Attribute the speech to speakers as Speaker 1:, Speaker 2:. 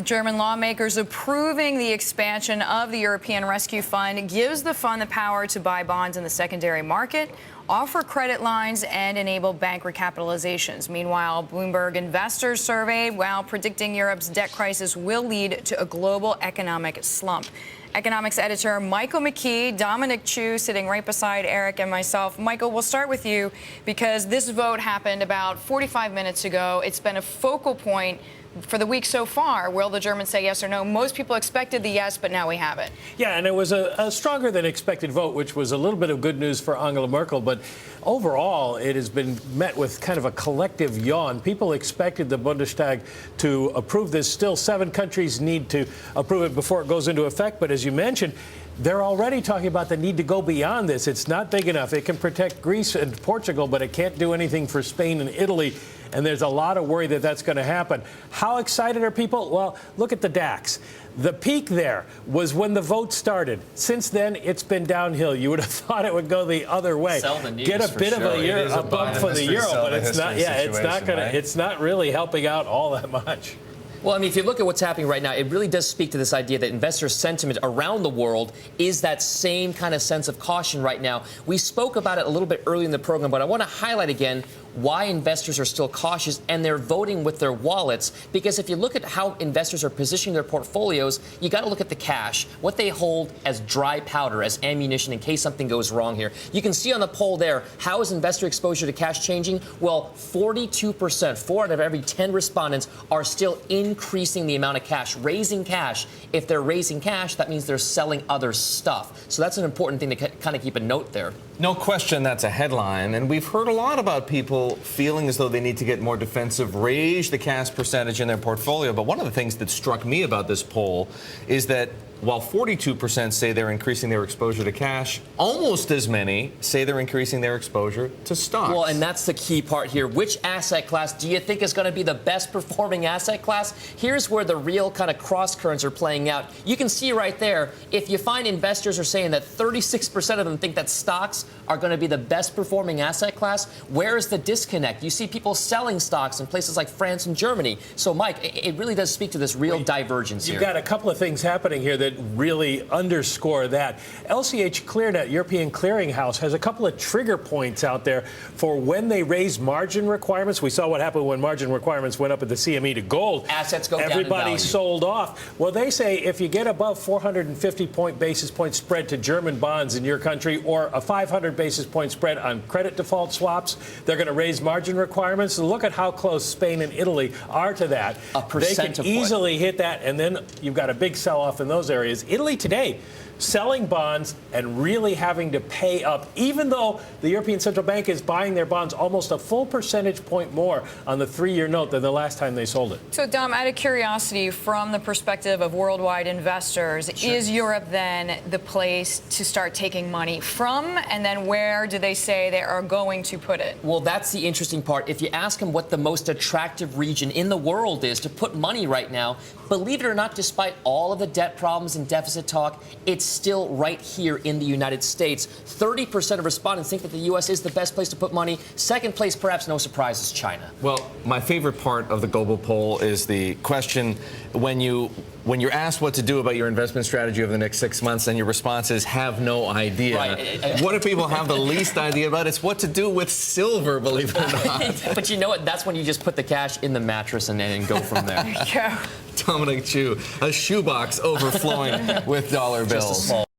Speaker 1: German lawmakers approving the expansion of the European Rescue Fund gives the fund the power to buy bonds in the secondary market, offer credit lines, and enable bank recapitalizations. Meanwhile, Bloomberg investors surveyed while predicting Europe's debt crisis will lead to a global economic slump. Economics editor Michael McKee, Dominic sitting right beside Erik and myself. Michael, we'll start with you because this vote happened about 45 minutes ago. It's been a focal point for the week so far. Will the Germans say yes or no? Most people expected the yes, but now we have it.
Speaker 2: Yeah, and it was a stronger than expected vote, which was a little bit of good news for Angela Merkel. But overall, it has been met with kind of a collective yawn. People expected the Bundestag to approve this. Still, 7 countries need to approve it before it goes into effect. But as you mentioned, they're already talking about the need to go beyond this. It's not big enough. It can protect Greece and Portugal, but it can't do anything for Spain and Italy. And there's a lot of worry that that's going to happen. How excited are people? Well, look at the DAX. The peak there was when the vote started. Since then, it's been downhill. You would have thought it would go the other way. Get a bit of a bump for the euro, but it's not. Yeah, it's not going to. It's not really helping out all that much.
Speaker 3: Well, I mean, if you look at what's happening right now, it really does speak to this idea that investor sentiment around the world is that same kind of sense of caution right now. We spoke about it a little bit early in the program, but I want to highlight again why investors are still cautious and they're voting with their wallets. Because if you look at how investors are positioning their portfolios, you got to look at the cash, what they hold as dry powder, as ammunition in case something goes wrong here. You can see on the poll there, how is investor exposure to cash changing? Well, 42%, 4 out of every 10 respondents are still increasing the amount of cash, raising cash. If they're raising cash, that means they're selling other stuff. So that's an important thing to kind of keep a note there.
Speaker 4: No question that's a headline. And we've heard a lot about people feeling as though they need to get more defensive, raise the cash percentage in their portfolio. But one of the things that struck me about this poll is that while 42% say they're increasing their exposure to cash, almost as many say they're increasing their exposure to stocks.
Speaker 3: Well, and that's the key part here. Which asset class do you think is going to be the best performing asset class? Here's where the real kind of cross currents are playing out. You can see right there, if you find investors are saying that 36% of them think that stocks are going to be the best performing asset class, where is the disconnect? You see people selling stocks in places like France and Germany. So, Mike, it really does speak to this real divergence here.
Speaker 2: You've got a couple of things happening here that really underscore that. LCH ClearNet, European Clearinghouse, has a couple of trigger points out there for when they raise margin requirements. We saw what happened when margin requirements went up at the CME to gold.
Speaker 3: Assets go down in value.
Speaker 2: Everybody sold off. Well, they say if you get above 450 basis point spread to German bonds in your country or a 500 basis point spread on credit default swaps, they're going to raise margin requirements. So look at how close Spain and Italy are to that.
Speaker 3: They
Speaker 2: can easily hit that, and then you've got a big sell-off in those areas. Italy today selling bonds and really having to pay up, even though the European Central Bank is buying their bonds almost a full percentage point more on the 3-year note than the last time they sold it.
Speaker 1: So, Dom, out of curiosity, from the perspective of worldwide investors, is Europe then the place to start taking money from? And then where do they say they are going to put it?
Speaker 3: Well, that's the interesting part. If you ask them what the most attractive region in the world is to put money right now, believe it or not, despite all of the debt problems and deficit talk, it's still right here in the United States. 30% of respondents think that the U.S. is the best place to put money. Second place, perhaps no surprise, is China.
Speaker 4: Well, my favorite part of the global poll is the question when you're asked what to do about your investment strategy over the next 6 months, and your response is have no idea.
Speaker 3: Right.
Speaker 4: What do people have the least idea about? It's what to do with silver, believe it or not.
Speaker 3: But you know what? That's when you just put the cash in the mattress and go from there.
Speaker 1: There you go.
Speaker 4: Dominic, a shoebox overflowing with dollar bills.